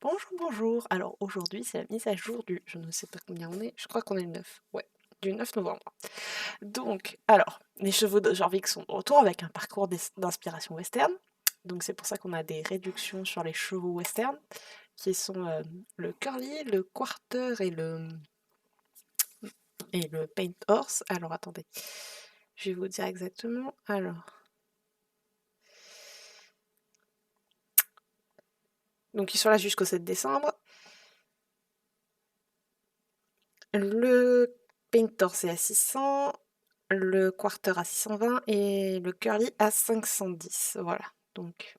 Bonjour, bonjour. Alors aujourd'hui, c'est la mise à jour du, je ne sais pas combien on est, je crois qu'on est le 9. Ouais, du 9 novembre. Donc, alors, les chevaux de Jorvik sont de retour avec un parcours d'inspiration western. Donc c'est pour ça qu'on a des réductions sur les chevaux western, qui sont le curly, le quarter et le paint horse. Alors attendez, je vais vous dire exactement. Alors, donc ils sont là jusqu'au 7 décembre. Le painter c'est à 600, le quarter à 620 et le curly à 510. Voilà. Donc,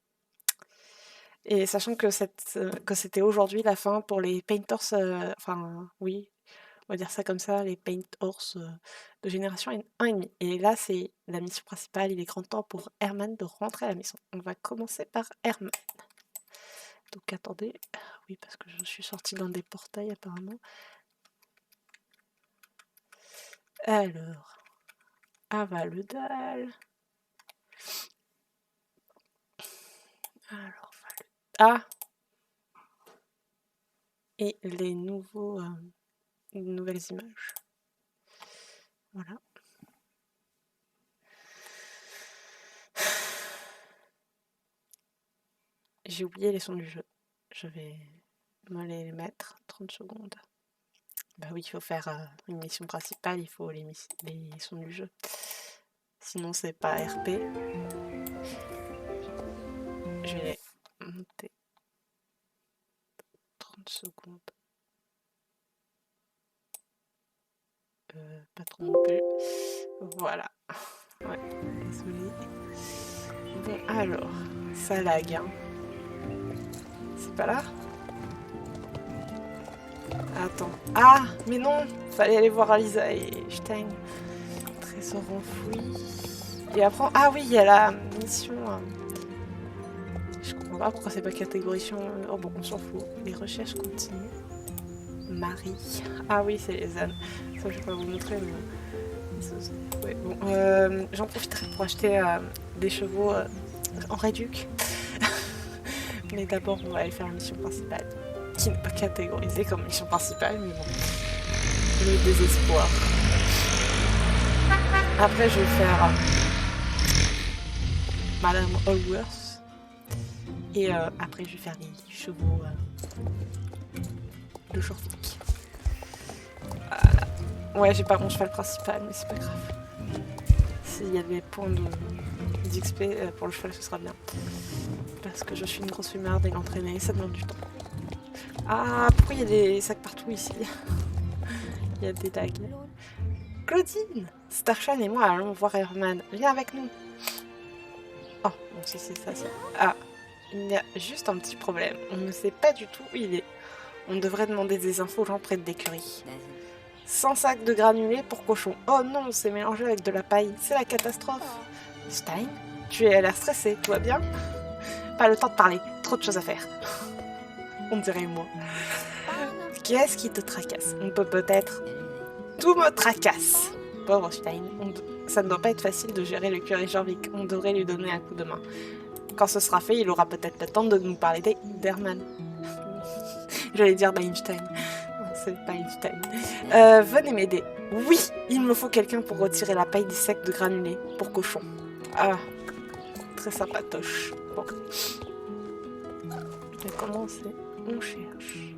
et sachant que c'était aujourd'hui la fin pour les painters, enfin oui, on va dire ça comme ça, les paint horse de génération 1,5. Et là, c'est la mission principale. Il est grand temps pour Herman de rentrer à la maison. On va commencer par Herman. Donc attendez, oui, parce que je suis sortie dans des portails apparemment. Alors, Avaledal. Alors, ah, et les nouvelles images. Voilà. J'ai oublié les sons du jeu. Je vais me les mettre 30 secondes. Bah oui, il faut faire une mission principale, il faut les sons du jeu. Sinon, c'est pas RP. Je vais les monter 30 secondes. Pas trop non plus. Voilà. Ouais, désolé. Bon, alors, ça lag, hein. C'est pas là? Attends. Ah, mais non, fallait aller voir Alisa et Stein. Trésor enfoui. Et après, ah oui, il y a la mission. Je comprends pas pourquoi c'est pas catégorisation. Oh bon, on s'en fout. Les recherches continuent. Marie. Ah oui, c'est les ânes. Ça, je vais pas vous montrer, mais. Ouais, bon, j'en profiterai pour acheter des chevaux en réduc. Mais d'abord, on va aller faire la mission principale. Qui n'est pas catégorisée comme mission principale, mais bon. Le désespoir. Après, je vais faire Madame Allworth. Et après, je vais faire les chevaux de Jorvik. Voilà. Ouais, j'ai pas mon cheval principal, mais c'est pas grave. S'il y a des points d'XP pour le cheval, ce sera bien. Parce que je suis une grosse fumarde et l'entraîner, ça demande du temps. Ah, pourquoi il y a des sacs partout ici? Il y a des dagues. Claudine! Starshine et moi allons voir Herman. Viens avec nous. Oh, bon, si c'est ça, c'est... Ah, il y a juste un petit problème. On ne sait pas du tout où il est. On devrait demander des infos aux gens près de l'écurie. 100 sacs de granulés pour cochons. Oh non, c'est mélangé avec de la paille. C'est la catastrophe. Stein, tu as l'air stressé, tout va bien? Pas le temps de parler, trop de choses à faire. On dirait moi. Qu'est-ce qui te tracasse? On peut peut-être... Tout me tracasse. Pauvre Stein, ça ne doit pas être facile de gérer le curé Jorvik. On devrait lui donner un coup de main. Quand ce sera fait, il aura peut-être le temps de nous parler d'Herman. J'allais dire d'Einstein. Non, c'est pas Einstein. Venez m'aider. Oui, il me faut quelqu'un pour retirer la paille des sacs de granulés pour cochons. Ah, très sympatoche. Bon. On va commencer. On cherche.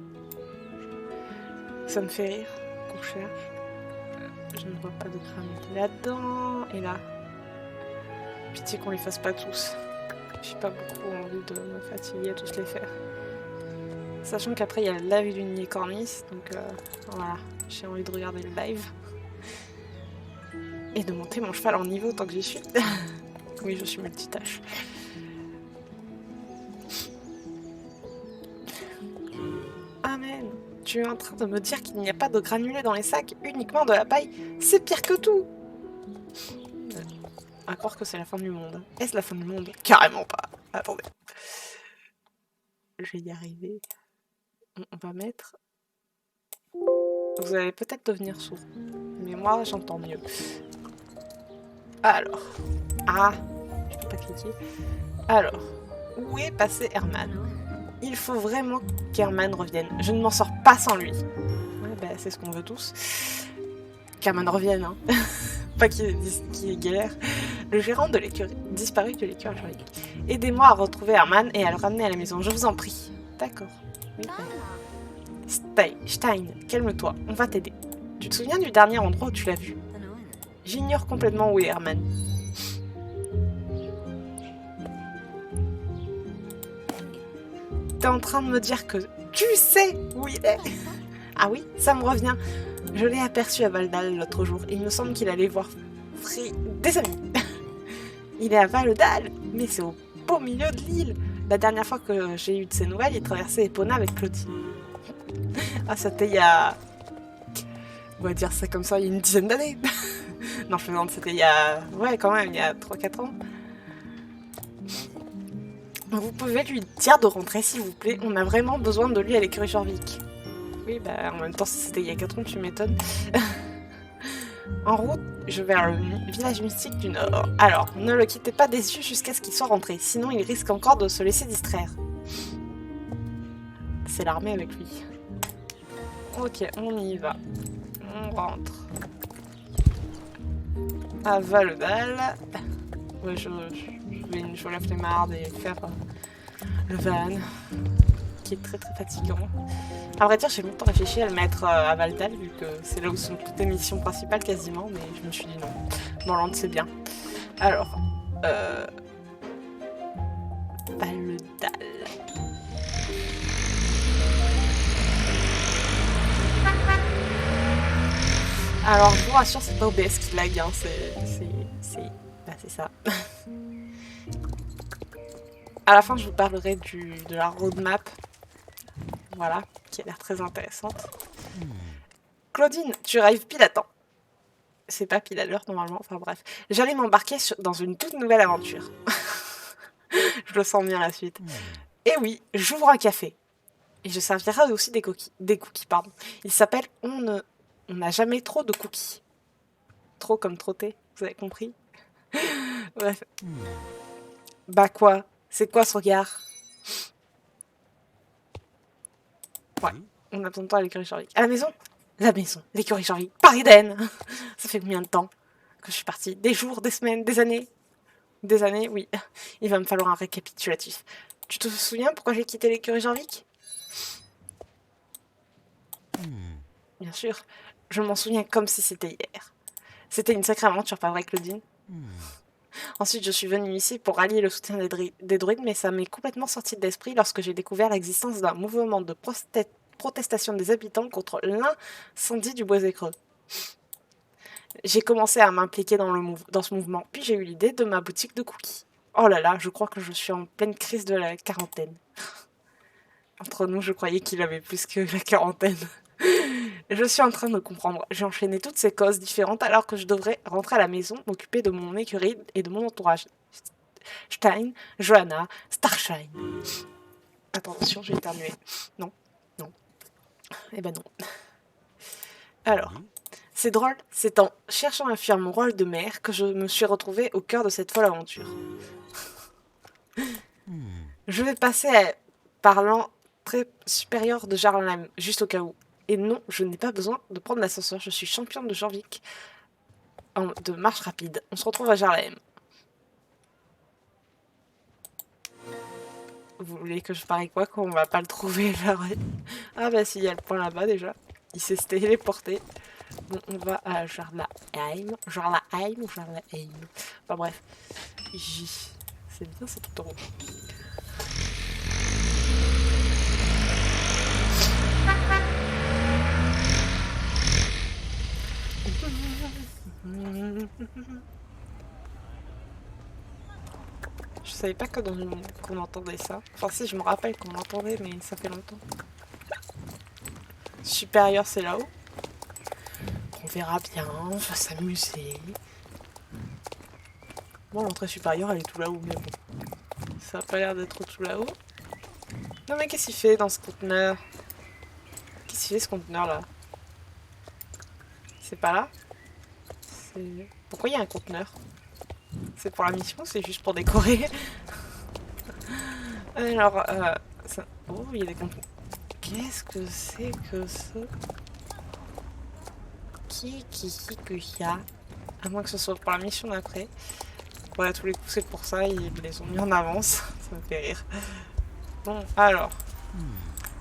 Ça me fait rire qu'on cherche. Je ne vois pas de granulés là-dedans. Et là. Pitié qu'on les fasse pas tous. J'ai pas beaucoup envie de me fatiguer à tous les faire. Sachant qu'après il y a la vue d'une licornis, donc voilà, j'ai envie de regarder le live. Et de monter mon cheval en niveau tant que j'y suis. Oui, je suis multitâche. Amen. Tu es en train de me dire qu'il n'y a pas de granulés dans les sacs, uniquement de la paille? C'est pire que tout! À croire que c'est la fin du monde. Est-ce la fin du monde? Carrément pas. Attendez. Je vais y arriver. On va mettre... Vous allez peut-être devenir sourd. Mais moi, j'entends mieux. Alors. Ah, je peux pas cliquer. Alors, où est passé Herman? Il faut vraiment qu'Herman revienne. Je ne m'en sors pas sans lui. Ouais, bah, c'est ce qu'on veut tous. Qu'Herman revienne, hein. Pas qu'il galère. Le gérant de l'écurie disparu de l'écurie juridique. Aidez-moi à retrouver Herman et à le ramener à la maison, je vous en prie. D'accord. Oui, Stein, calme-toi, on va t'aider. Tu te souviens du dernier endroit où tu l'as vu? J'ignore complètement où est Herman. T'es en train de me dire que tu sais où il est? Ah oui, ça me revient. Je l'ai aperçu à Valdal l'autre jour. Il me semble qu'il allait voir des amis. Il est à Valdal, mais c'est au beau milieu de l'île. La dernière fois que j'ai eu de ses nouvelles, il traversait Epona avec Claudine. Ah, c'était il y a... On va dire ça comme ça, il y a une dizaine d'années. Non, je plaisante, c'était il y a... Ouais, quand même, il y a 3-4 ans. Vous pouvez lui dire de rentrer, s'il vous plaît. On a vraiment besoin de lui à l'écurie Jorvik. Oui, bah, en même temps, si c'était il y a 4 ans, tu m'étonnes. En route, je vais vers le village mystique du Nord. Alors, ne le quittez pas des yeux jusqu'à ce qu'il soit rentré, sinon il risque encore de se laisser distraire. C'est l'armée avec lui. Ok, on y va. On rentre. À Valdal. Ouais, je vais une jolie flemmarde et faire le van, qui est très fatigant. À vrai dire, j'ai longtemps réfléchi à le mettre à Valdal, vu que c'est là où sont toutes les missions principales quasiment, mais je me suis dit non. Morland, c'est bien. Alors, Valdal. Alors, je vous rassure, c'est pas OBS qui lag, hein, c'est ça. À la fin, je vous parlerai de la roadmap, voilà, qui a l'air très intéressante. Claudine, tu arrives pile à temps. C'est pas pile à l'heure normalement, enfin bref. J'allais m'embarquer dans une toute nouvelle aventure. Je le sens bien la suite. Et oui, j'ouvre un café. Et je servirai aussi des cookies, pardon. Il s'appelle On n'a jamais trop de cookies. Trop comme trotté, vous avez compris? Bref. Bah quoi? C'est quoi ce regard? Ouais, on a besoin de toi à l'écurie Jorvik. À la maison? La maison, l'écurie Jorvik, Paris d'Aisne. Ça fait combien de temps que je suis partie? Des jours, des semaines, des années? Des années, oui. Il va me falloir un récapitulatif. Tu te souviens pourquoi j'ai quitté l'écurie Jorvik? Bien sûr, je m'en souviens comme si c'était hier. C'était une sacrée aventure, pas vrai, Claudine? Ensuite, je suis venue ici pour rallier le soutien des druides, mais ça m'est complètement sorti de l'esprit lorsque j'ai découvert l'existence d'un mouvement de protestation des habitants contre l'incendie du Boisé Creux. J'ai commencé à m'impliquer dans ce mouvement, puis j'ai eu l'idée de ma boutique de cookies. Oh là là, je crois que je suis en pleine crise de la quarantaine. Entre nous, je croyais qu'il avait plus que la quarantaine. Je suis en train de comprendre. J'ai enchaîné toutes ces causes différentes alors que je devrais rentrer à la maison, m'occuper de mon écurie et de mon entourage. Stein, Johanna, Starshine. Attention, j'ai éternué. Non, non. Eh ben non. Alors, c'est drôle, c'est en cherchant à fuir mon rôle de mère que je me suis retrouvée au cœur de cette folle aventure. Je vais passer par l'entrée supérieure de Jarlheim, juste au cas où. Et non, je n'ai pas besoin de prendre l'ascenseur, je suis championne de Jorvik de marche rapide. On se retrouve à Jarlheim. Vous voulez que je parie quoi qu'on va pas le trouver là? Ah bah si, il y a le point là-bas déjà. Il s'est téléporté. Bon, on va à Jarlheim. Jarlheim ou Jarlheim? Enfin bref. J. C'est bien, c'est tout en rouge. Je savais pas qu'on entendait ça. Enfin si, je me rappelle qu'on l'entendait, mais ça fait longtemps. Supérieur, c'est là-haut. On verra bien, on va s'amuser. Bon, l'entrée supérieure, elle est tout là-haut, mais bon. Ça a pas l'air d'être tout là-haut. Non mais qu'est-ce qu'il fait dans ce conteneur? Qu'est-ce qu'il fait ce conteneur là? C'est pas là? Pourquoi il y a un conteneur? C'est pour la mission ou c'est juste pour décorer? Alors, Oh, il y a des contenus. Qu'est-ce que c'est que ça? Qui que y a? À moins que ce soit pour la mission d'après. Ouais, à tous les coups, c'est pour ça, ils les ont mis en avance. Ça me fait rire. Bon, alors.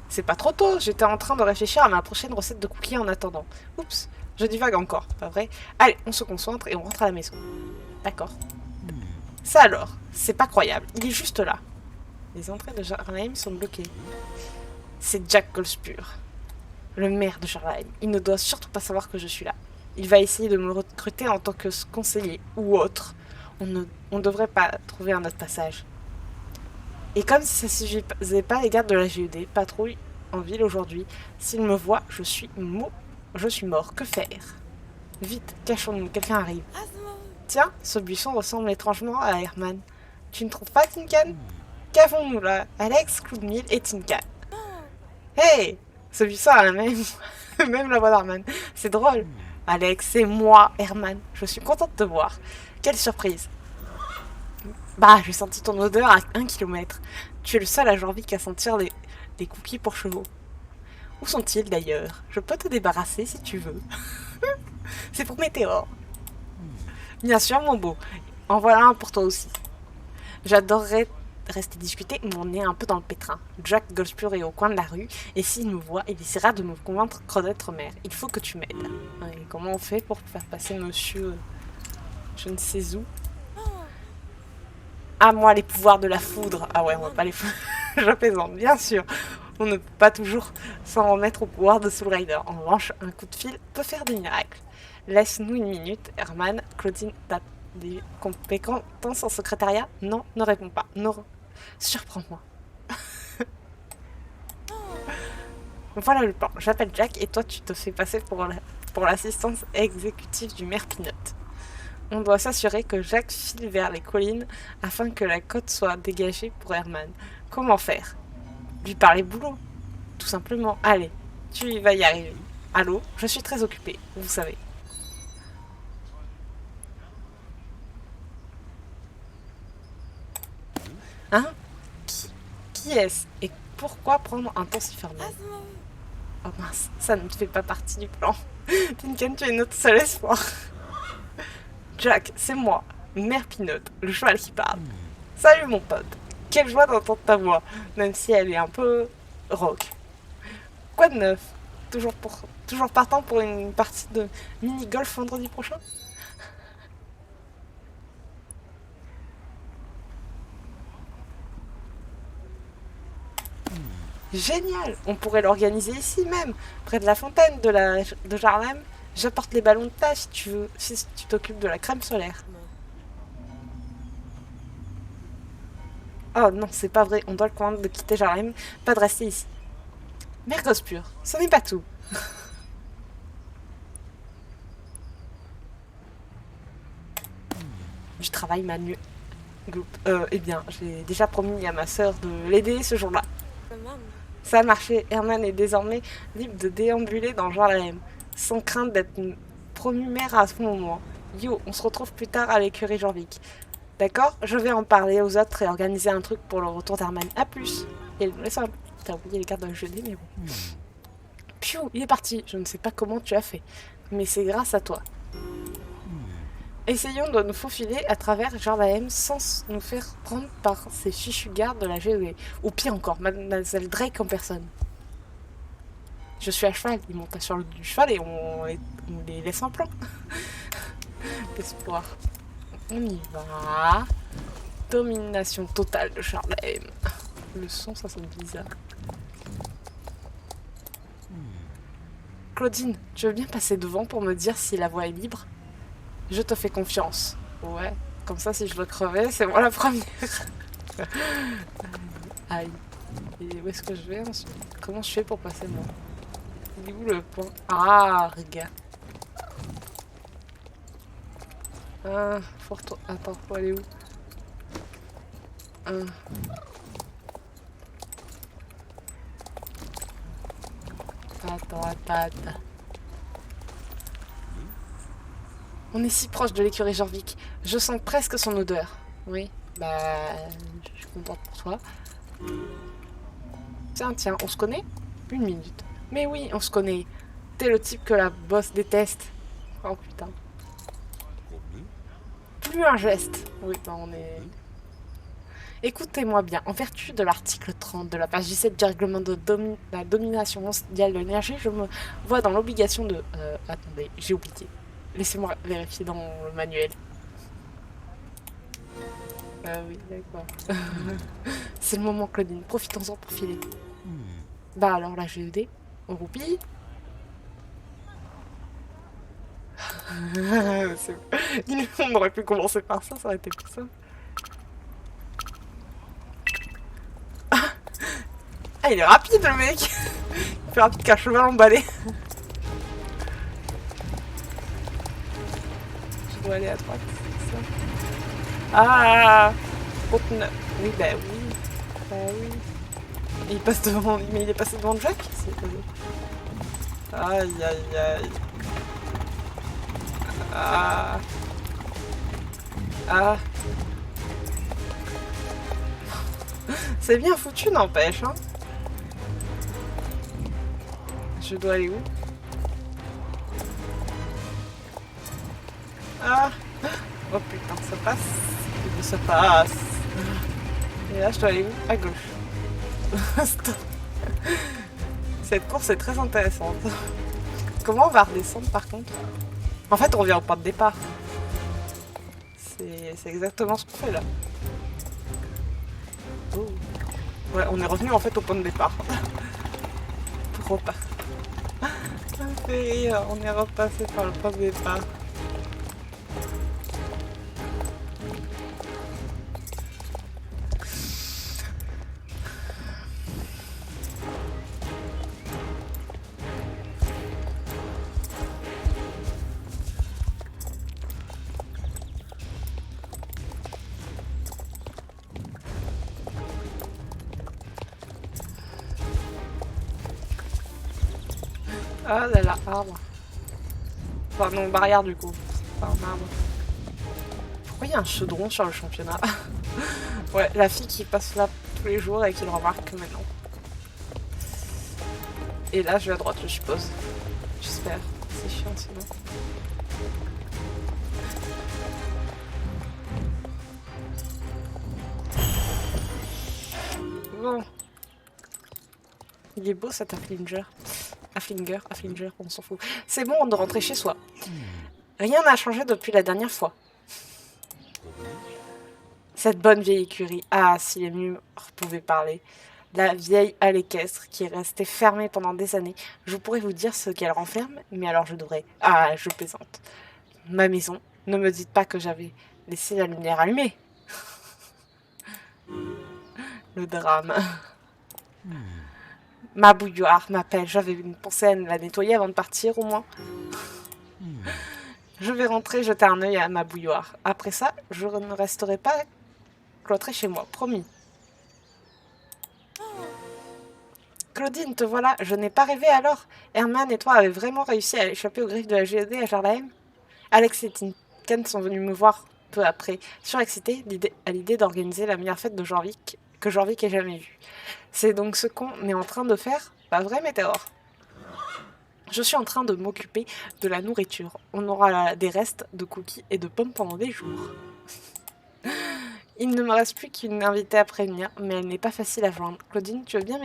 C'est pas trop tôt, j'étais en train de réfléchir à ma prochaine recette de cookies en attendant. Oups, je divague encore, pas vrai? Allez, on se concentre et on rentre à la maison. D'accord. Ça alors, c'est pas croyable, il est juste là. Les entrées de Jarheim sont bloquées. C'est Jack Golspur, le maire de Jarheim. Il ne doit surtout pas savoir que je suis là. Il va essayer de me recruter en tant que conseiller ou autre. On devrait pas trouver un autre passage. Et comme si ça ne suffisait pas, les gardes de la GED patrouillent en ville aujourd'hui. S'ils me voient, je suis mort. Que faire? Vite, cachons-nous, quelqu'un arrive. Tiens, ce buisson ressemble étrangement à Herman. Tu ne trouves pas, Tinkan? Qu'avons-nous là? Alex, Cloudmille et Tinkan. Hey! Ce buisson a la même, même la voix d'Herman. C'est drôle. Alex, c'est moi, Herman. Je suis contente de te voir. Quelle surprise. Bah, j'ai senti ton odeur à 1 kilomètre. Tu es le seul à Jorvik à sentir des cookies pour chevaux. Où sont-ils d'ailleurs? Je peux te débarrasser si tu veux. C'est pour Météor. Bien sûr, mon beau. En voilà un pour toi aussi. J'adorerais rester discuter, mais on est un peu dans le pétrin. Jack Golspur est au coin de la rue, et s'il me voit, il essaiera de me convaincre d'être maire. Il faut que tu m'aides. Et comment on fait pour faire passer monsieur... je ne sais où? À moi les pouvoirs de la foudre. Ah ouais, on va pas les foudre. Je plaisante, bien sûr. On ne peut pas toujours s'en remettre au pouvoir de Soul Rider. En revanche, un coup de fil peut faire des miracles. Laisse-nous une minute, Herman. Claudine, t'as des compétences en secrétariat? Non, ne réponds pas. Non, surprends-moi. Voilà le plan. J'appelle Jack et toi tu te fais passer pour l'assistance exécutive du maire Pinot. On doit s'assurer que Jack file vers les collines afin que la côte soit dégagée pour Herman. Comment faire? Lui parler boulot, tout simplement. Allez, tu vas y arriver. Allô, je suis très occupée, vous savez. Hein? Qui est-ce? Et pourquoi prendre un ton si formel? Oh mince, ça ne fait pas partie du plan. Tinkan, tu es notre seul espoir. Jack, c'est moi, Mère Pinot, le cheval qui parle. Salut mon pote, quelle joie d'entendre ta voix, même si elle est un peu rock. Quoi de neuf? Toujours partant pour une partie de mini-golf vendredi prochain? Génial! On pourrait l'organiser ici même, près de la fontaine de Jarlem. J'apporte les ballons de plage si tu veux, si tu t'occupes de la crème solaire. Oh non, c'est pas vrai, on doit le convaincre de quitter Jarlem, pas de rester ici. Mère Gospure, ce n'est pas tout. Du travail manuel. Eh bien, j'ai déjà promis à ma sœur de l'aider ce jour-là. Ça a marché, Herman est désormais libre de déambuler dans Jarlem, sans crainte d'être promu maire à ce moment. Yo, on se retrouve plus tard à l'écurie Jorvik. D'accord? Je vais en parler aux autres et organiser un truc pour le retour d'Herman. A plus! Et laisse-moi... T'as oublié les cartes de jeudi, mais bon. Piou, il est parti. Je ne sais pas comment tu as fait, mais c'est grâce à toi. Essayons de nous faufiler à travers Jarlaem sans nous faire prendre par ces fichus gardes de la GED. Ou pire encore, Mademoiselle Drake en personne. Je suis à cheval, ils montent sur le du cheval et on les laisse en plan. D'espoir. On y va. Domination totale de Jarlaem. Le son, ça sonne bizarre. Claudine, tu veux bien passer devant pour me dire si la voie est libre? Je te fais confiance. Ouais, comme ça, si je veux crever, c'est moi la première. Aïe. Et où est-ce que je vais ensuite? Comment je fais pour passer moi? Il est où le point? Ah, regarde. Ah, faut retourner. Attends, faut aller où? Attends. On est si proche de l'écurie Jorvik. Je sens presque son odeur. Oui, bah... je suis contente pour toi. Tiens, on se connaît? Une minute. Mais oui, on se connaît. T'es le type que la boss déteste. Oh putain. Plus un geste. Oui, bah on est... Écoutez-moi bien, en vertu de l'article 30 de la page 17 du règlement de la domination mondiale de l'énergie, je me vois dans l'obligation de... attendez, j'ai oublié. Laissez-moi vérifier dans le manuel. Ah oui, d'accord. C'est le moment, Claudine. Profitons-en pour filer. Bah alors là, je vais aider. On roupille. On aurait pu commencer par ça, ça aurait été plus simple. Ah, il est rapide le mec. Plus rapide qu'un cheval emballé. Je dois aller à droite, c'est ça. Ah, conteneur. Oui, bah oui. Bah oui. Il passe devant... Mais il est passé devant Jack. Aïe, aïe, aïe. Ah. Ah. C'est bien foutu, n'empêche, hein. Je dois aller où? Ah. Oh putain, ça passe. Ça passe. Et là, je dois aller où? À gauche. Stop. Cette course est très intéressante. Comment on va redescendre par contre? En fait, on revient au point de départ. C'est exactement ce qu'on fait là. Oh. Ouais, on est revenu en fait au point de départ. Pour repartir. Ça me fait rire, on est repassé par le point de départ. Ah là là, arbre. Enfin non, barrière du coup. C'est pas un arbre. Pourquoi il y a un chaudron sur le championnat? Ouais, la fille qui passe là tous les jours et qui le remarque que maintenant. Et là, je vais à droite, je suppose. J'espère. C'est chiant sinon. Bon. Il est beau cet Afflinger. Afflinger, on s'en fout. C'est bon de rentrer chez soi. Rien n'a changé depuis la dernière fois. Cette bonne vieille écurie. Ah, si les murs pouvaient parler. La vieille halle équestre qui est restée fermée pendant des années. Je pourrais vous dire ce qu'elle renferme, mais alors je devrais... Ah, je plaisante. Ma maison. Ne me dites pas que j'avais laissé la lumière allumée. Le drame. Ma bouilloire m'appelle. J'avais pensé à la nettoyer avant de partir, au moins. Je vais rentrer jeter un œil à ma bouilloire. Après ça, je ne resterai pas cloîtrée chez moi, promis. Claudine, te voilà. Je n'ai pas rêvé alors. Herman et toi avez vraiment réussi à échapper aux griffes de la GED à Jarlahem. Alex et Tinken sont venus me voir peu après, surexcités à l'idée d'organiser la meilleure fête de Jorvik que Jorvik ait jamais vue. C'est donc ce qu'on est en train de faire, pas vrai, Météore? Je suis en train de m'occuper de la nourriture. On aura des restes de cookies et de pommes pendant des jours. Il ne me reste plus qu'une invitée à prévenir, mais elle n'est pas facile à joindre. Claudine, tu veux bien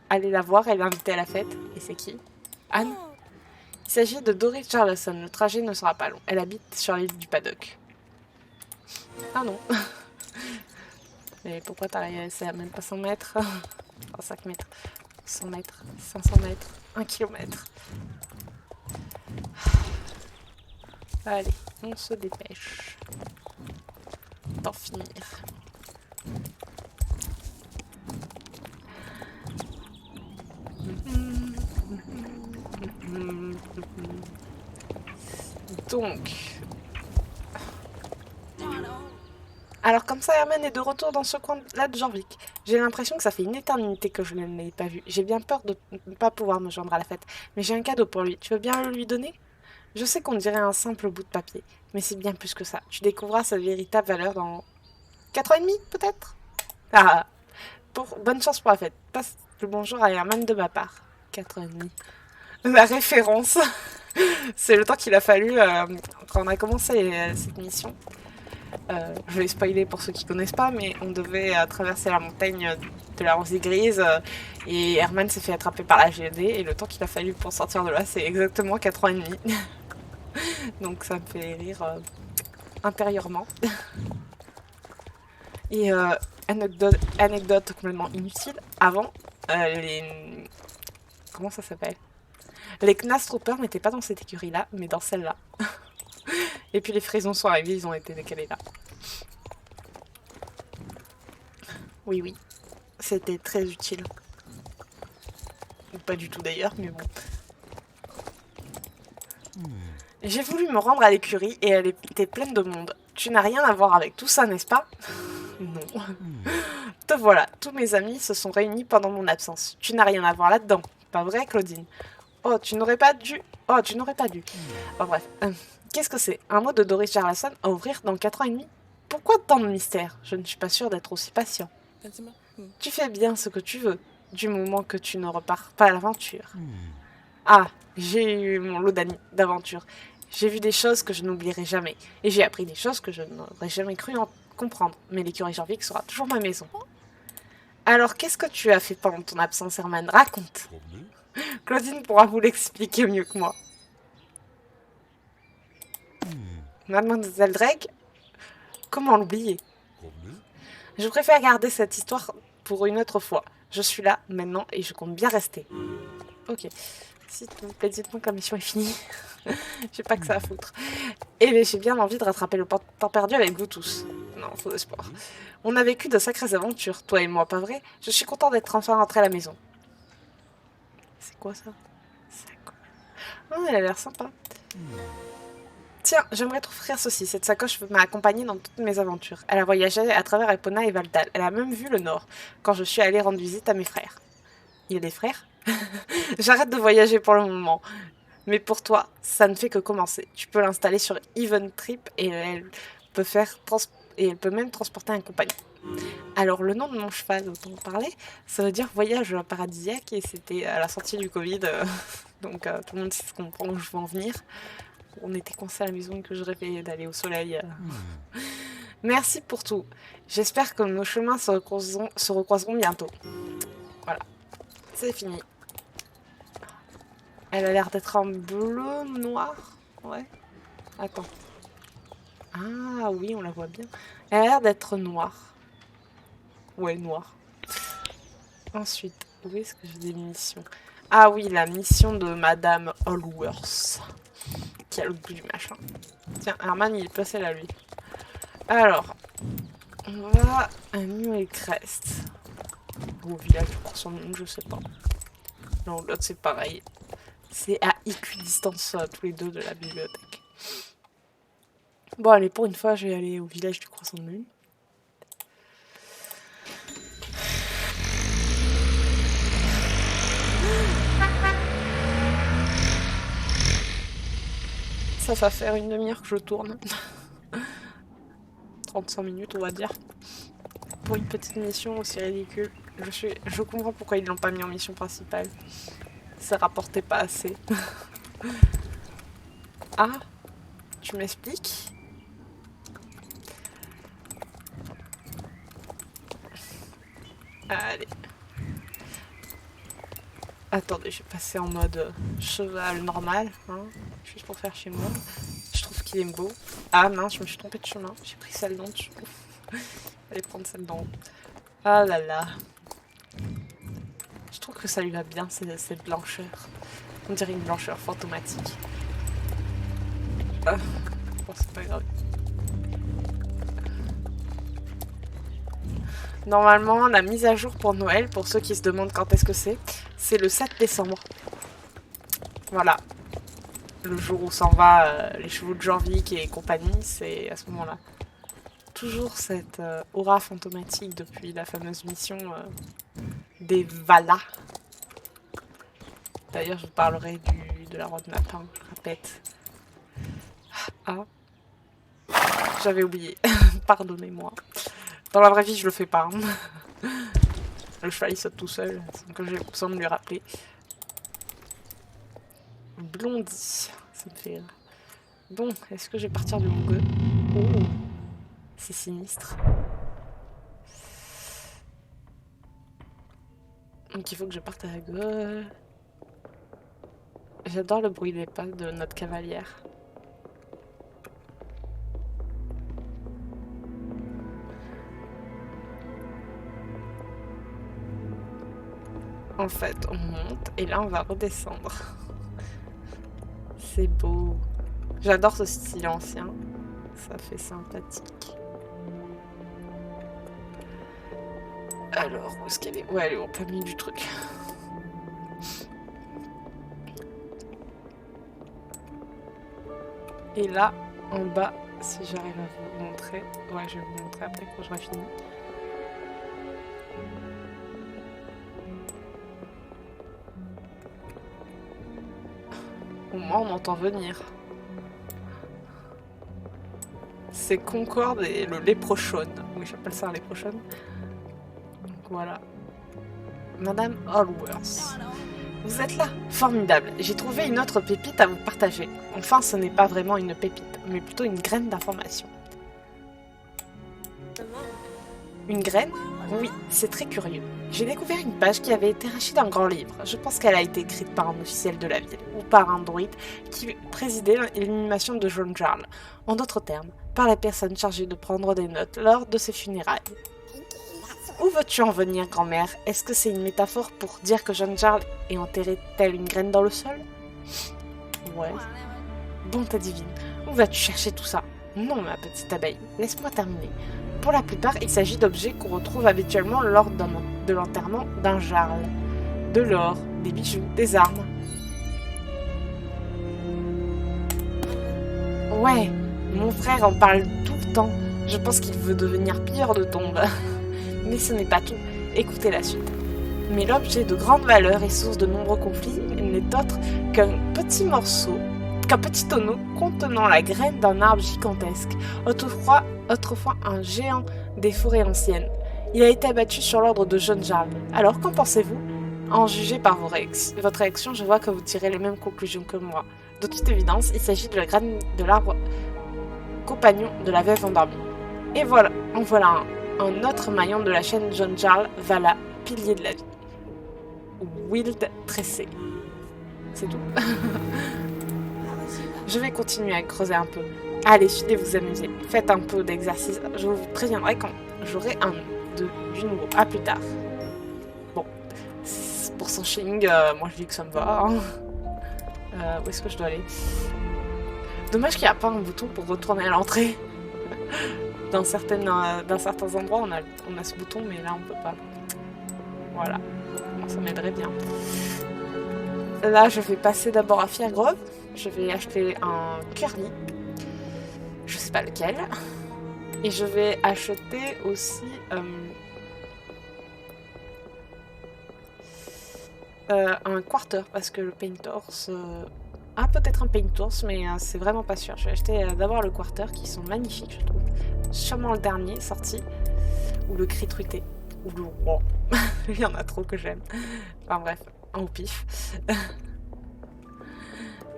aller la voir et l'inviter à la fête? Et c'est qui? Anne? Il s'agit de Doris Charleston. Le trajet ne sera pas long. Elle habite sur l'île du Paddock. Ah non. Mais pourquoi c'est même pas 100 mètres? Enfin, 5 mètres. 100 mètres. 500 mètres. 1 kilomètre. Allez, on se dépêche d'en finir. Donc... Alors comme ça, Herman est de retour dans ce coin-là de Jorvik. J'ai l'impression que ça fait une éternité que je ne l'ai pas vu. J'ai bien peur de ne pas pouvoir me joindre à la fête. Mais j'ai un cadeau pour lui. Tu veux bien le lui donner? Je sais qu'on dirait un simple bout de papier. Mais c'est bien plus que ça. Tu découvriras sa véritable valeur dans 4 ans et demi, peut-être? Ah, Bonne chance pour la fête. Passe le bonjour à Herman de ma part. 4h30. La référence, c'est le temps qu'il a fallu quand on a commencé cette mission. Je vais spoiler pour ceux qui connaissent pas, mais on devait traverser la montagne de la Rosée Grise et Herman s'est fait attraper par la GD et le temps qu'il a fallu pour sortir de là, c'est exactement 4h30. Donc ça me fait rire intérieurement. Et anecdote complètement inutile, avant, les... Comment ça s'appelle? Les Knass Troopers n'étaient pas dans cette écurie-là, mais dans celle-là. Et puis les frisons sont arrivés, ils ont été décalés là. Oui, oui. C'était très utile. Ou pas du tout d'ailleurs, mais bon. J'ai voulu me rendre à l'écurie et elle était pleine de monde. Tu n'as rien à voir avec tout ça, n'est-ce pas? Non. Te voilà, tous mes amis se sont réunis pendant mon absence. Tu n'as rien à voir là-dedans, pas vrai, Claudine? Oh, tu n'aurais pas dû. Oh, tu n'aurais pas dû. Oh, bref. Qu'est-ce que c'est? Un mot de Doris Jarlason à ouvrir dans 4h30? Pourquoi tant de mystère? Je ne suis pas sûre d'être aussi patient. Tu fais bien ce que tu veux, du moment que tu ne repars pas à l'aventure. Ah, j'ai eu mon lot d'aventures. J'ai vu des choses que je n'oublierai jamais. Et j'ai appris des choses que je n'aurais jamais cru en comprendre. Mais l'écurie Jorvik sera toujours ma maison. Alors, qu'est-ce que tu as fait pendant ton absence, Herman? Raconte. Claudine pourra vous l'expliquer mieux que moi. Mademoiselle Drake? Comment l'oublier? Je préfère garder cette histoire pour une autre fois. Je suis là, maintenant, et je compte bien rester. Ok. S'il te plaît, dites-moi que la mission est finie. J'ai pas que ça à foutre. Et j'ai bien envie de rattraper le temps perdu avec vous tous. Non, faux espoir. On a vécu de sacrées aventures, toi et moi, pas vrai? Je suis content d'être enfin rentré à la maison. C'est quoi ça? Oh, elle a l'air sympa. Tiens, j'aimerais t'offrir ceci. Cette sacoche m'a accompagnée dans toutes mes aventures. Elle a voyagé à travers Epona et Valdal. Elle a même vu le Nord, quand je suis allée rendre visite à mes frères. Il y a des frères? J'arrête de voyager pour le moment. Mais pour toi, ça ne fait que commencer. Tu peux l'installer sur Even Trip et elle peut même transporter un compagnon. Alors, le nom de mon cheval, dont on parlait, ça veut dire voyage paradisiaque et c'était à la sortie du Covid. Donc, tout le monde sait ce qu'on comprend où je veux en venir. On était coincés à la maison que je rêvais d'aller au soleil. Merci pour tout. J'espère que nos chemins se recroiseront bientôt. Voilà, c'est fini. Elle a l'air d'être en bleu, noir. Ouais. Attends. Ah oui, on la voit bien. Elle a l'air d'être noire. Ouais, noire. Ensuite, où est-ce que j'ai des missions? Ah oui, la mission de Madame Allworth. Qui a le bout du machin. Tiens, Herman, il est passé là, lui. Alors, on va à New Crest. Ou au village pour son nom, je sais pas. Non, l'autre c'est pareil. C'est à équidistance tous les deux de la bibliothèque. Bon, allez, pour une fois, je vais aller au village du Croissant de Lune. Ça va faire une demi-heure que je tourne. 35 minutes, on va dire. Pour une petite mission aussi ridicule. Je comprends pourquoi ils l'ont pas mis en mission principale. Ça rapportait pas assez. Ah, tu m'expliques? Allez. Attendez, je vais passer en mode cheval normal, hein, juste pour faire chez moi. Je trouve qu'il est beau. Ah mince, je me suis trompée de chemin. J'ai pris celle d'en dessous. Allez prendre celle d'en haut. Ah là là. Je trouve que ça lui va bien, cette blancheur. On dirait une blancheur fantomatique. Ah, bon, c'est pas grave. Normalement, la mise à jour pour Noël, pour ceux qui se demandent quand est-ce que c'est le 7 décembre. Voilà. Le jour où s'en va les chevaux de Jorvik et compagnie, c'est à ce moment-là. Toujours cette aura fantomatique depuis la fameuse mission des Valas. D'ailleurs, je vous parlerai de la roadmap, hein, je répète. Ah. J'avais oublié. Pardonnez-moi. Dans la vraie vie, je le fais pas. Hein. Le cheval il saute tout seul, donc j'ai besoin de lui rappeler. Blondie, ça me fait rire. Bon, est-ce que je vais partir de Longueux? Oh, c'est sinistre. Donc il faut que je parte à gauche. J'adore le bruit des pas de notre cavalière. En fait, on monte et là on va redescendre. C'est beau. J'adore ce style ancien. Ça fait sympathique. Alors, où est-ce qu'elle est? Ouais, elle est au plein milieu du truc. Et là, en bas, si j'arrive à vous montrer. Ouais, je vais vous montrer après quand j'aurai fini. Au moins, on entend venir. C'est Concorde et le léprochaune. Oui, j'appelle ça un léprochaune. Donc voilà. Madame Allworth. Vous êtes là? Formidable. J'ai trouvé une autre pépite à vous partager. Enfin, ce n'est pas vraiment une pépite, mais plutôt une graine d'information. Une graine? Oui, c'est très curieux. J'ai découvert une page qui avait été arrachée d'un grand livre. Je pense qu'elle a été écrite par un officiel de la ville, ou par un druide qui présidait l'inhumation de John Jarl. En d'autres termes, par la personne chargée de prendre des notes lors de ses funérailles. Où veux-tu en venir, grand-mère? Est-ce que c'est une métaphore pour dire que John Jarl est enterré telle une graine dans le sol? Ouais. Bonté divine, où vas-tu chercher tout ça? Non, ma petite abeille, laisse-moi terminer. Pour la plupart, il s'agit d'objets qu'on retrouve habituellement lors de l'enterrement d'un jarl. De l'or, des bijoux, des armes. Ouais, mon frère en parle tout le temps. Je pense qu'il veut devenir pilleur de tombes. Mais ce n'est pas tout. Écoutez la suite. Mais l'objet de grande valeur et source de nombreux conflits n'est autre qu'un petit tonneau contenant la graine d'un arbre gigantesque, autrefois un géant des forêts anciennes. Il a été abattu sur l'ordre de John Jarl. Alors qu'en pensez-vous? À en juger par votre réaction, je vois que vous tirez les mêmes conclusions que moi. De toute évidence, il s'agit de la graine de l'arbre compagnon de la veuve endormie. Et voilà, en voilà un autre maillon de la chaîne John Jarl, Vala, pilier de la vie. Wild Tressé. C'est tout. Je vais continuer à creuser un peu. Allez, suivez vous amuser. Faites un peu d'exercice. Je vous préviendrai quand j'aurai du nouveau. À plus tard. Bon. Pour son shing, moi je dis que ça me va. Hein. Où est-ce que je dois aller? Dommage qu'il n'y a pas un bouton pour retourner à l'entrée. Dans certains endroits, on a ce bouton, mais là, on peut pas. Voilà. Bon, ça m'aiderait bien. Là, je vais passer d'abord à Firegrove. Je vais acheter un curly. Je sais pas lequel. Et je vais acheter aussi un quarter, parce que le paint horse... Ah, peut-être un paint horse, mais c'est vraiment pas sûr. Je vais acheter d'abord le quarter, qui sont magnifiques, je trouve. Sûrement le dernier sorti. Ou le cri truité. Ou le roi. Il y en a trop que j'aime. Enfin bref, un au pif.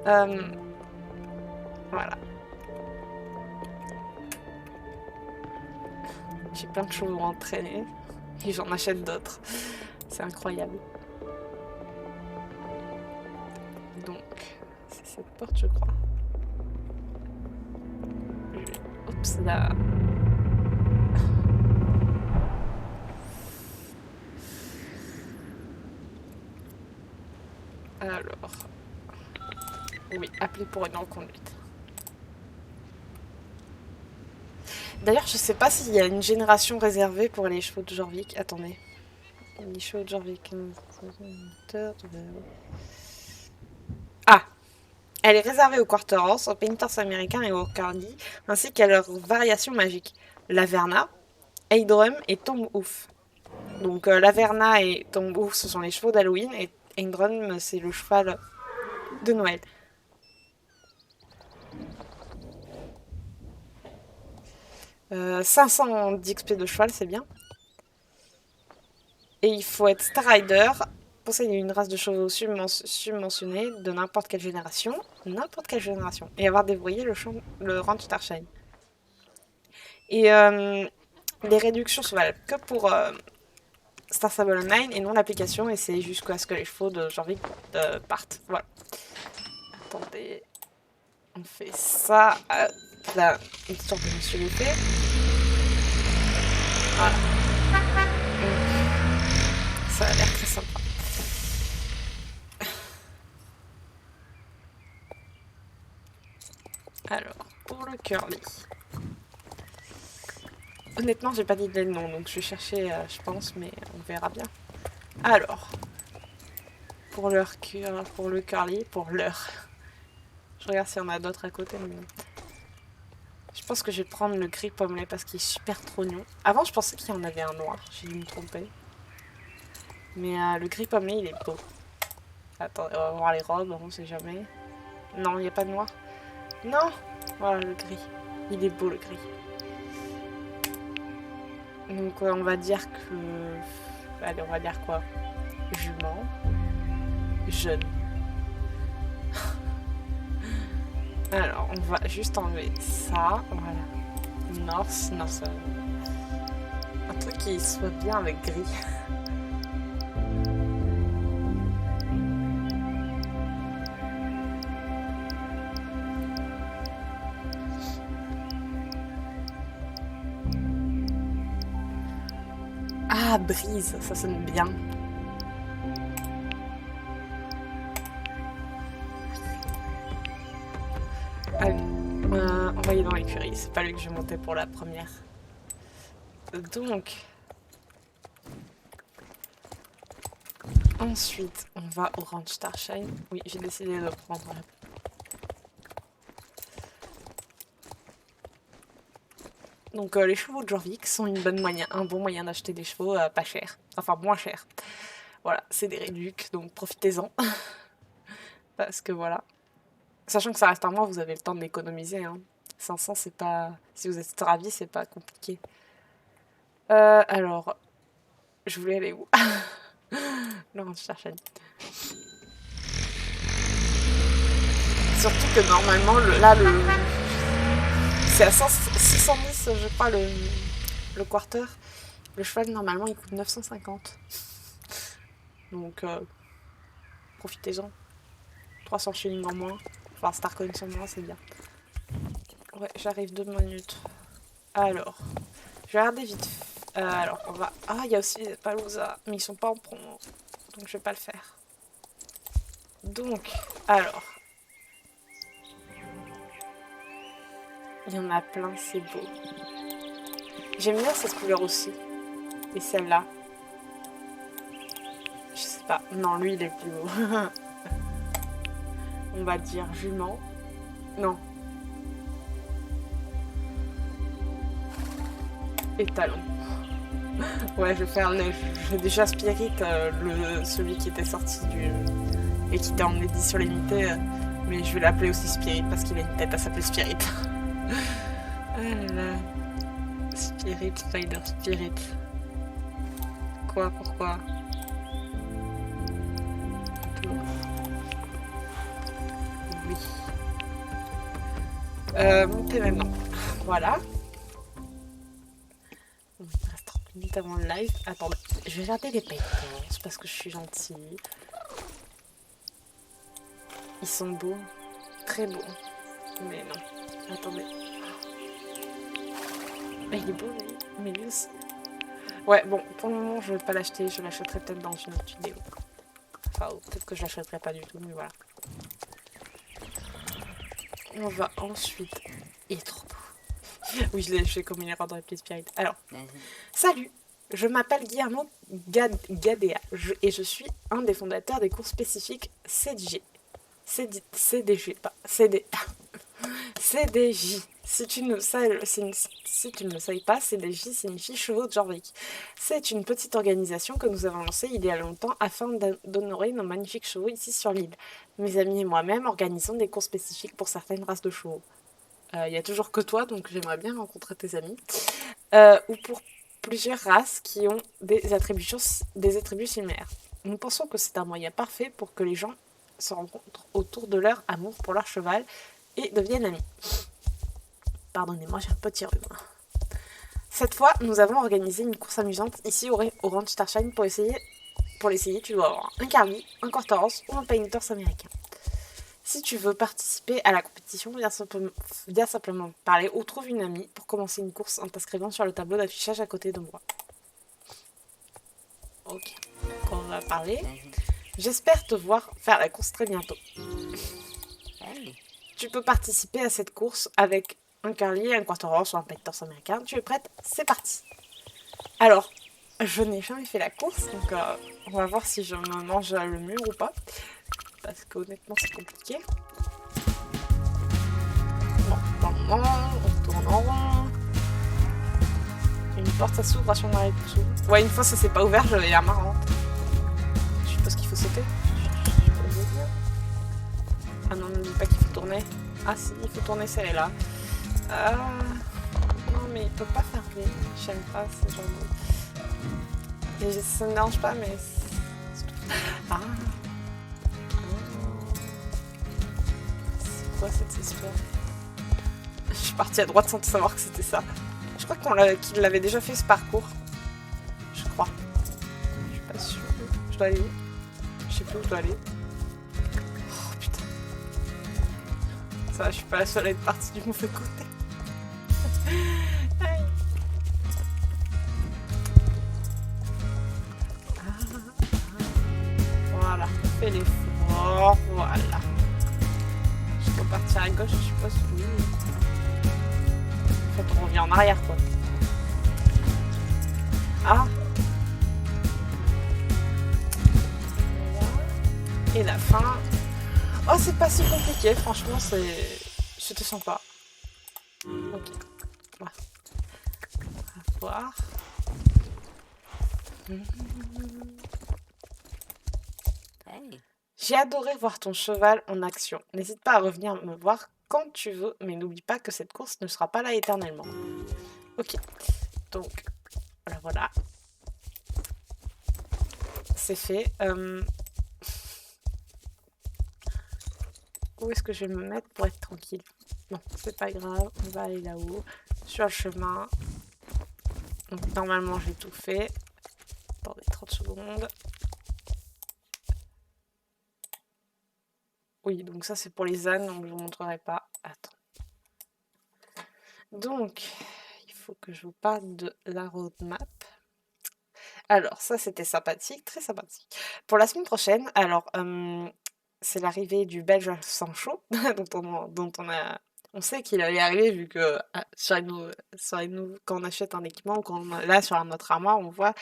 Voilà. J'ai plein de chevaux entraînés. Et j'en achète d'autres. C'est incroyable. Donc, c'est cette porte, je crois. Oups, là. Alors. Oui, appeler pour une reconduite. D'ailleurs, je sais pas s'il y a une génération réservée pour les chevaux de Jorvik. Attendez. Les chevaux de Jorvik. Ah! Elle est réservée aux Quarter Horse, aux Painters américains et aux Carly, ainsi qu'à leurs variations magiques. Laverna, Eidrum et Tomb Ouf. Donc Laverna et Tomb Ouf, ce sont les chevaux d'Halloween, et Eidrum, c'est le cheval de Noël. 500 d'XP de cheval, c'est bien. Et il faut être Star Rider, posséder une race de chevaux submentionnée de n'importe quelle génération, et avoir dévoyé le ranch Starshine. Et les réductions sont valables que pour Star Stable Online et non l'application, et c'est jusqu'à ce que les chevaux de Jorvik partent. Voilà. Attendez, on fait ça. Là, histoire de Monsieur l'épée. Voilà. Donc, ça a l'air très sympa. Alors, pour le curly. Honnêtement, j'ai pas d'idée de nom, donc je vais chercher, je pense, mais on verra bien. Alors, pour le curly, pour l'heure. Je regarde s'il y en a d'autres à côté, mais je pense que je vais prendre le gris pommelé parce qu'il est super trognon. Avant, je pensais qu'il y en avait un noir, j'ai dû me tromper. Mais le gris pommelé, il est beau. Attends, on va voir les robes, on sait jamais. Non, il n'y a pas de noir. Non. Voilà, le gris. Il est beau, le gris. Donc, on va dire que... Allez, on va dire quoi? Jument. Jeune. Alors, on va juste enlever ça. Voilà. Norse. Norse. Un truc qui soit bien avec gris. Ah, brise, ça sonne bien. Allez, envoyer dans l'écurie, c'est pas lui que je vais monter pour la première. Donc, ensuite, on va au ranch Starshine. Oui, j'ai décidé de prendre la... Donc, les chevaux de Jorvik sont un bon moyen d'acheter des chevaux pas chers. Enfin, moins chers. Voilà, c'est des réducs, donc profitez-en. Parce que voilà. Sachant que ça reste un mois, vous avez le temps d'économiser. Hein. 500, c'est pas... Si vous êtes ravis, c'est pas compliqué. Alors, je voulais aller où? Le ranch Starshine. Surtout que normalement, c'est à 610, je crois, le quarter. Le cheval, normalement, il coûte 950. Donc, profitez-en. 300 shillings en moins. Enfin, Star Coins en moins, c'est bien. Ouais, j'arrive 2 minutes. Alors, je vais regarder vite. Alors, on va... Ah, il y a aussi les Palooza, mais ils sont pas en promo. Donc, je vais pas le faire. Donc, alors... Il y en a plein, c'est beau. J'aime bien cette couleur aussi. Et celle-là. Je sais pas. Non, lui, il est plus beau. On va dire jument. Non. Étalon. Ouais, je vais faire j'ai déjà Spirit, celui qui était sorti et qui était en édition limitée. Mais je vais l'appeler aussi Spirit parce qu'il a une tête à s'appeler Spirit. Ah là là. Spirit, Spider, Spirit. Quoi, pourquoi? Oui. Montez maintenant. Voilà. Il reste 30 minutes avant le live. Attendez, je vais regarder les papers parce que je suis gentille. Ils sont beaux. Très beaux. Mais non. Attendez. Mais il est beau, lui. Mais lui aussi. Ouais, bon, pour le moment, je vais pas l'acheter. Je l'achèterai peut-être dans une autre vidéo. Enfin, peut-être que je l'achèterai pas du tout, mais voilà. On va ensuite... Il est trop beau. Oui, je l'ai fait comme une erreur dans les Spirit. Alors, salut, je m'appelle Guillermo Gadea et je suis un des fondateurs des cours spécifiques CDG. CDG, pas CDJ. Si tu ne le savais pas, CDJ signifie Chevaux de Jorvik. C'est une petite organisation que nous avons lancée il y a longtemps afin d'honorer nos magnifiques chevaux ici sur l'île. Mes amis et moi-même organisons des cours spécifiques pour certaines races de chevaux. Il y a toujours que toi, donc j'aimerais bien rencontrer tes amis. Ou pour plusieurs races qui ont des attributs similaires. Nous pensons que c'est un moyen parfait pour que les gens se rencontrent autour de leur amour pour leur cheval et deviennent amis. Pardonnez-moi, j'ai un petit rhume. Cette fois, nous avons organisé une course amusante ici au Ranch Starshine pour l'essayer, tu dois avoir un Carly, un Quarter Horse ou un Painters américain. Si tu veux participer à la compétition, viens simplement parler ou trouve une amie pour commencer une course en t'inscrivant sur le tableau d'affichage à côté de moi. Ok, on va parler. J'espère te voir faire la course très bientôt. Tu peux participer à cette course avec un Curly, un Quarter Horse ou un Painters américain. Tu es prête? C'est parti. Alors, je n'ai jamais fait la course, donc on va voir si je me mange le mur ou pas. Parce qu'honnêtement, c'est compliqué. Bon, on tourne en rond. Une porte, ça s'ouvre, si on arrive dessous. Ouais, une fois, ça s'est pas ouvert, j'avais l'air marrante. Je suppose qu'il faut sauter. Ah non, ne dis pas qu'il faut tourner. Ah si, il faut tourner, c'est là. Non, mais il peut pas fermer. J'aime pas ce genre de... Et ça me dérange pas, mais... Ah. C'est quoi cette histoire? Je suis partie à droite sans savoir que c'était ça. Je crois qu'il l'avait déjà fait ce parcours. Je crois. Je suis pas sûre. Je dois aller où? Je sais plus où je dois aller. Oh putain. Ça va, je suis pas la seule à être partie du mauvais côté. Voilà, fais l'effort. Voilà. Je peux partir à gauche, je suppose. Oui. En fait, on revient en arrière, quoi. Ah. Et la fin. Oh, c'est pas si compliqué, franchement, c'était sympa. Ok. Voilà. On va voir. J'ai adoré voir ton cheval en action. N'hésite pas à revenir me voir quand tu veux, mais n'oublie pas que cette course ne sera pas là éternellement. Ok. Donc, voilà. C'est fait. Où est-ce que je vais me mettre pour être tranquille? Non, c'est pas grave, on va aller là-haut, sur le chemin. Donc normalement j'ai tout fait. Attendez 30 secondes. Oui, donc ça c'est pour les ânes, donc je vous montrerai pas. Attends. Donc, il faut que je vous parle de la roadmap. Alors, ça c'était sympathique, très sympathique. Pour la semaine prochaine, alors, c'est l'arrivée du Belge Sancho, on sait qu'il allait arriver vu que quand on achète un équipement ou là sur notre armoire, on voit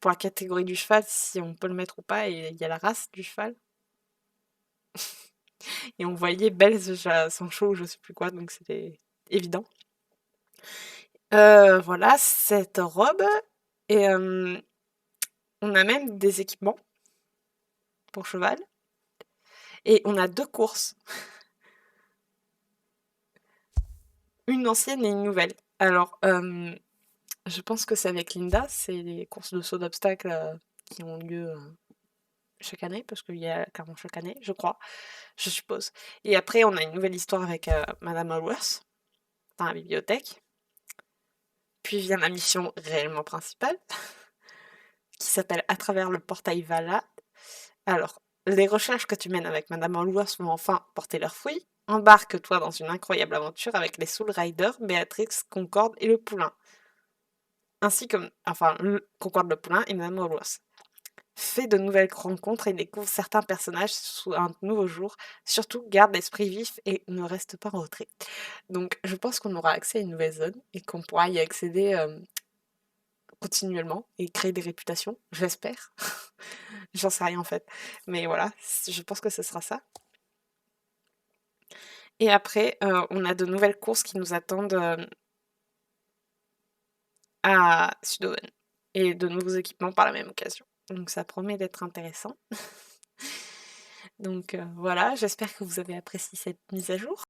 pour la catégorie du cheval si on peut le mettre ou pas et il y a la race du cheval. Et on voyait Belge Sancho ou je sais plus quoi, donc c'était évident. Voilà cette robe et on a même des équipements pour cheval et on a 2 courses. Une ancienne et une nouvelle. Alors, je pense que c'est avec Linda, c'est les courses de saut d'obstacles qui ont lieu chaque année, parce qu'il y a carrément chaque année, je crois, je suppose. Et après, on a une nouvelle histoire avec Madame Allworth, dans la bibliothèque. Puis vient la mission réellement principale, qui s'appelle À travers le portail Vala. Alors, les recherches que tu mènes avec Madame Allworth vont enfin porter leurs fruits. Embarque-toi dans une incroyable aventure avec les Soul Riders, Béatrix, Concorde et le Poulain. Ainsi que, Concorde le Poulain et Madame Allworth. Fais de nouvelles rencontres et découvre certains personnages sous un nouveau jour. Surtout, garde l'esprit vif et ne reste pas en retrait. Donc, je pense qu'on aura accès à une nouvelle zone et qu'on pourra y accéder continuellement et créer des réputations, j'espère. J'en sais rien en fait. Mais voilà, je pense que ce sera ça. Et après, on a de nouvelles courses qui nous attendent à Sudoven. Et de nouveaux équipements par la même occasion. Donc ça promet d'être intéressant. Donc voilà, j'espère que vous avez apprécié cette mise à jour.